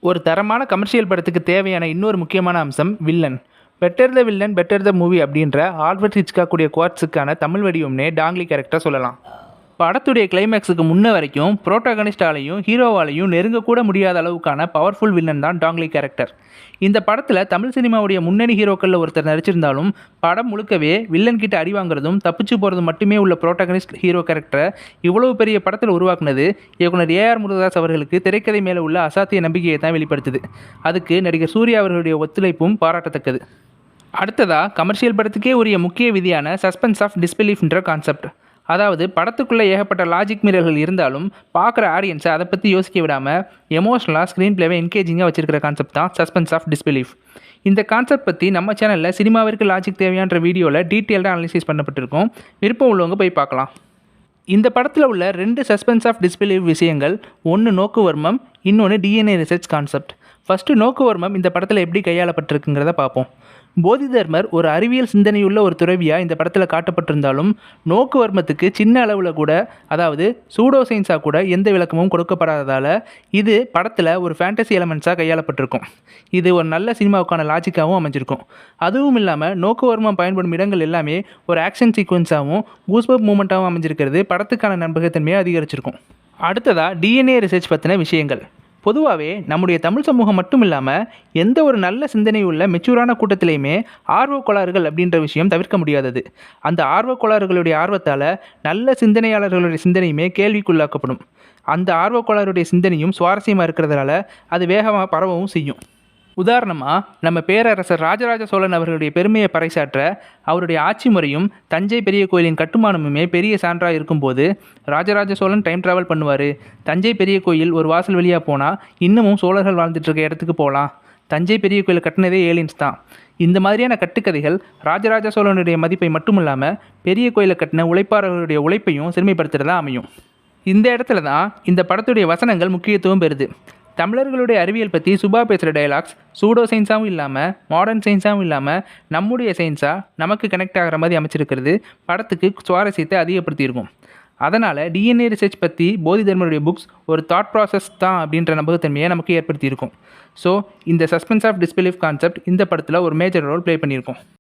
ஒரு தரமான கமர்ஷியல் படத்துக்கு தேவையான இன்னொரு முக்கியமான அம்சம் villain. Better the villain better the movie அப்படின்ற ஆல்ஃபிரட் ஹிட்ச்காக் கூடிய குவாட்ஸுக்கான தமிழ் வடிவம்னே டாங்லி கேரக்டர் சொல்லலாம். படத்துடைய கிளைமேக்ஸுக்கு முன்ன வரைக்கும் புரோட்டாகனிஸ்டாலையும் ஹீரோவாலையும் நெருங்கக்கூட முடியாத அளவுக்கான பவர்ஃபுல் வில்லன் தான் டாங்லி கேரக்டர். இந்த படத்தில் தமிழ் சினிமாவுடைய முன்னணி ஹீரோக்களில் ஒருத்தர் நடிச்சிருந்தாலும் படம் முழுக்கவே வில்லன் கிட்ட அடி வாங்குறதும் தப்பிச்சு போகிறதும் மட்டுமே உள்ள புரோட்டாகனிஸ்ட் ஹீரோ கேரக்டரை இவ்வளவு பெரிய படத்தில் உருவாக்குனது இயக்குனர் ஏஆர் முருகதாஸ் அவர்களுக்கு திரைக்கதை மேலே உள்ள அசாத்திய நம்பிக்கையை தான் வெளிப்படுத்துது. அதுக்கு நடிகர் சூர்யா அவர்களுடைய ஒத்துழைப்பும் பாராட்டத்தக்கது. அடுத்ததாக கமர்ஷியல் படத்துக்கே உரிய முக்கிய விதியான சஸ்பென்ஸ் ஆஃப் டிஸ்பிலீஃப்ன்ற கான்செப்ட். அதாவது படத்துக்குள்ளே ஏகப்பட்ட லாஜிக் மீறல்கள் இருந்தாலும் பார்க்குற ஆடியன்ஸை அதை பற்றி யோசிக்க விடாமல் எமோஷ்னலாக ஸ்க்ரீன் பிளேவை என்கேஜிங்காக வச்சிருக்கிற கான்செப்ட் தான் சஸ்பென்ஸ் ஆஃப் டிஸ்பிலீஃப். இந்த கான்செப்ட் பற்றி நம்ம சேனலில் சினிமாவிற்கு லாஜிக் தேவையான வீடியோவில் டீட்டெயில்டாக அனலைசிஸ் பண்ணப்பட்டிருக்கோம். விருப்பம் உள்ளவங்க போய் பார்க்கலாம். இந்த படத்தில் உள்ள 2 சஸ்பென்ஸ் ஆஃப் டிஸ்பிலீஃப் விஷயங்கள், ஒன்று நோக்குவர்மம், இன்னொன்று டிஎன்ஏ ரிசர்ச் கான்செப்ட். ஃபஸ்ட்டு நோக்குவர்மம் இந்த படத்தில் எப்படி கையாளப்பட்டிருக்குங்கிறத பார்ப்போம். போதிதர்மர் ஒரு அறிவியல் சிந்தனையுள்ள ஒரு துறவியாக இந்த படத்தில் காட்டப்பட்டிருந்தாலும் நோக்குவர்மத்துக்கு சின்ன அளவில் கூட, அதாவது சூடோ சயின்ஸாக கூட எந்த விளக்கமும் கொடுக்கப்படாததால் இது படத்தில் ஒரு ஃபேண்டசி எலமெண்ட்ஸாக கையாளப்பட்டிருக்கும். இது ஒரு நல்ல சினிமாவுக்கான லாஜிக்காகவும் அமைஞ்சிருக்கும். அதுவும் இல்லாமல் நோக்குவர்மம் பயன்படும் இடங்கள் எல்லாமே ஒரு ஆக்ஷன் சீக்வன்ஸாகவும் கூஸ்பப் மூமெண்ட்டாகவும் அமைஞ்சிருக்கிறது படத்துக்கான நம்பகத்தன்மையை அதிகரிச்சிருக்கும். அடுத்ததாக டிஎன்ஏ ரிசர்ச் பற்றின விஷயங்கள். பொதுவாகவே நம்முடைய தமிழ் சமூகம் மட்டும் இல்லாமல் எந்த ஒரு நல்ல சிந்தனை உள்ள மெச்சூரான கூட்டத்திலையுமே ஆர்வக் கோளாறுகள் அப்படின்ற விஷயம் தவிர்க்க முடியாதது. அந்த ஆர்வக் கோளாறுகளுடைய ஆர்வத்தால் நல்ல சிந்தனையாளர்களுடைய சிந்தனையுமே கேள்விக்குள்ளாக்கப்படும். அந்த ஆர்வக் கோளாறுடைய சிந்தனையும் சுவாரஸ்யமாக இருக்கிறதுனால அது வேகமாக பரவவும் செய்யும். உதாரணமாக நம்ம பேரரசர் ராஜராஜ சோழன் அவர்களுடைய பெருமையை பறைசாற்ற அவருடைய ஆட்சி முறையும் தஞ்சை பெரிய கோயிலின் கட்டுமானமுமே பெரிய சான்றாக இருக்கும்போது ராஜராஜ சோழன் டைம் ட்ராவல் பண்ணுவார். தஞ்சை பெரிய கோயில் ஒரு வாசல் வழியாக போனால் இன்னமும் சோழர்கள் வாழ்ந்துட்டு இருக்க இடத்துக்கு போகலாம். தஞ்சை பெரிய கோயில் கட்டினதே ஏலியன்ஸ் தான். இந்த மாதிரியான கட்டுக்கதைகள் ராஜராஜ சோழனுடைய மதிப்பை மட்டும் இல்லாமல் பெரிய கோயிலை கட்டின உழைப்பாளர்களுடைய உழைப்பையும் சிறுமைப்படுத்துகிறதா அமையும். இந்த இடத்துல தான் இந்த படத்துடைய வசனங்கள் முக்கியத்துவம் பெறுது. தமிழர்களுடைய அறிவியல் பற்றி சுபா பேசுகிற டைலாக்ஸ் சூடோ சயின்ஸாகவும் இல்லாமல் மாடர்ன் சயின்ஸாகவும் இல்லாமல் நம்முடைய சயின்ஸாக நமக்கு கனெக்ட் ஆகிற மாதிரி அமைச்சிருக்கிறது படத்துக்கு சுவாரஸ்யத்தை அதிகப்படுத்தியிருக்கும். அதனால் டிஎன்ஏ ரிசர்ச் பற்றி போதிதர்மருடைய புக்ஸ் ஒரு தாட் ப்ராசஸ் தான் அப்படின்ற நம்பகத்தன்மையை நமக்கு ஏற்படுத்தியிருக்கும். ஸோ இந்த சஸ்பென்ஸ் ஆஃப் டிஸ்பிலீஃப் கான்செப்ட் இந்த படத்தில் ஒரு மேஜர் ரோல் ப்ளே பண்ணியிருக்கும்.